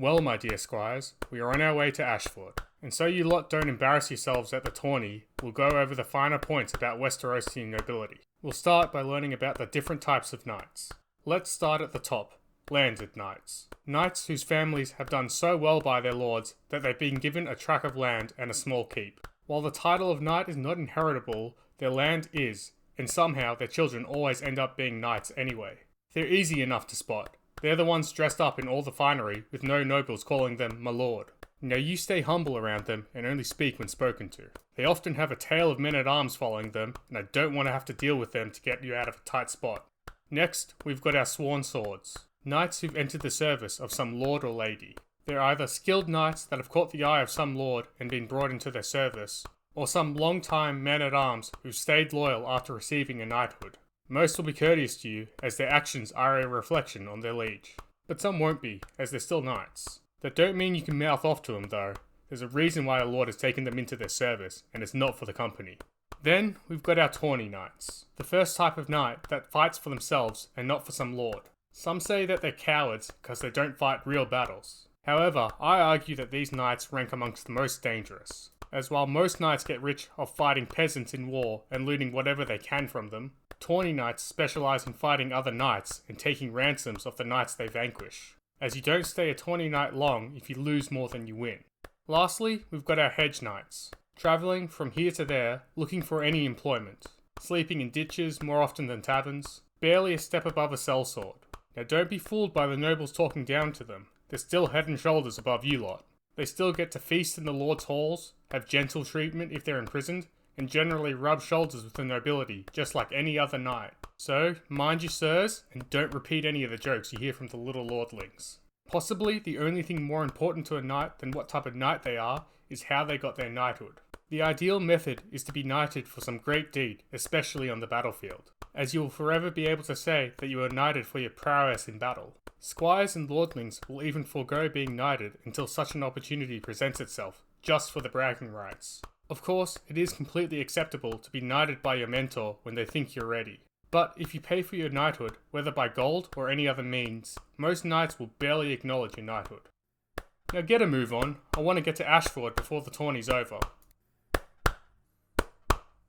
Well, my dear squires, we are on our way to Ashford, and so you lot don't embarrass yourselves at the tourney, we'll go over the finer points about Westerosian nobility. We'll start by learning about the different types of knights. Let's start at the top, landed knights. Knights whose families have done so well by their lords that they've been given a tract of land and a small keep. While the title of knight is not inheritable, their land is, and somehow their children always end up being knights anyway. They're easy enough to spot. They're the ones dressed up in all the finery with no nobles calling them my lord. Now you stay humble around them and only speak when spoken to. They often have a tail of men-at-arms following them, and I don't want to have to deal with them to get you out of a tight spot. Next, we've got our sworn swords. Knights who've entered the service of some lord or lady. They're either skilled knights that have caught the eye of some lord and been brought into their service, or some long-time men-at-arms who've stayed loyal after receiving a knighthood. Most will be courteous to you, as their actions are a reflection on their liege. But some won't be, as they're still knights. That don't mean you can mouth off to them though. There's a reason why a lord has taken them into their service, and it's not for the company. Then, we've got our tawny knights. The first type of knight that fights for themselves and not for some lord. Some say that they're cowards because they don't fight real battles. However, I argue that these knights rank amongst the most dangerous. As while most knights get rich off fighting peasants in war and looting whatever they can from them, tawny knights specialise in fighting other knights and taking ransoms of the knights they vanquish, as you don't stay a tawny knight long if you lose more than you win. Lastly, we've got our hedge knights, travelling from here to there, looking for any employment, sleeping in ditches more often than taverns, barely a step above a sellsword. Now don't be fooled by the nobles talking down to them, they're still head and shoulders above you lot. They still get to feast in the lord's halls, have gentle treatment if they're imprisoned, and generally rub shoulders with the nobility, just like any other knight. So, mind you sirs, and don't repeat any of the jokes you hear from the little lordlings. Possibly the only thing more important to a knight than what type of knight they are, is how they got their knighthood. The ideal method is to be knighted for some great deed, especially on the battlefield, as you will forever be able to say that you were knighted for your prowess in battle. Squires and lordlings will even forego being knighted until such an opportunity presents itself, just for the bragging rights. Of course, it is completely acceptable to be knighted by your mentor when they think you're ready. But if you pay for your knighthood, whether by gold or any other means, most knights will barely acknowledge your knighthood. Now get a move on, I want to get to Ashford before the tourney's over.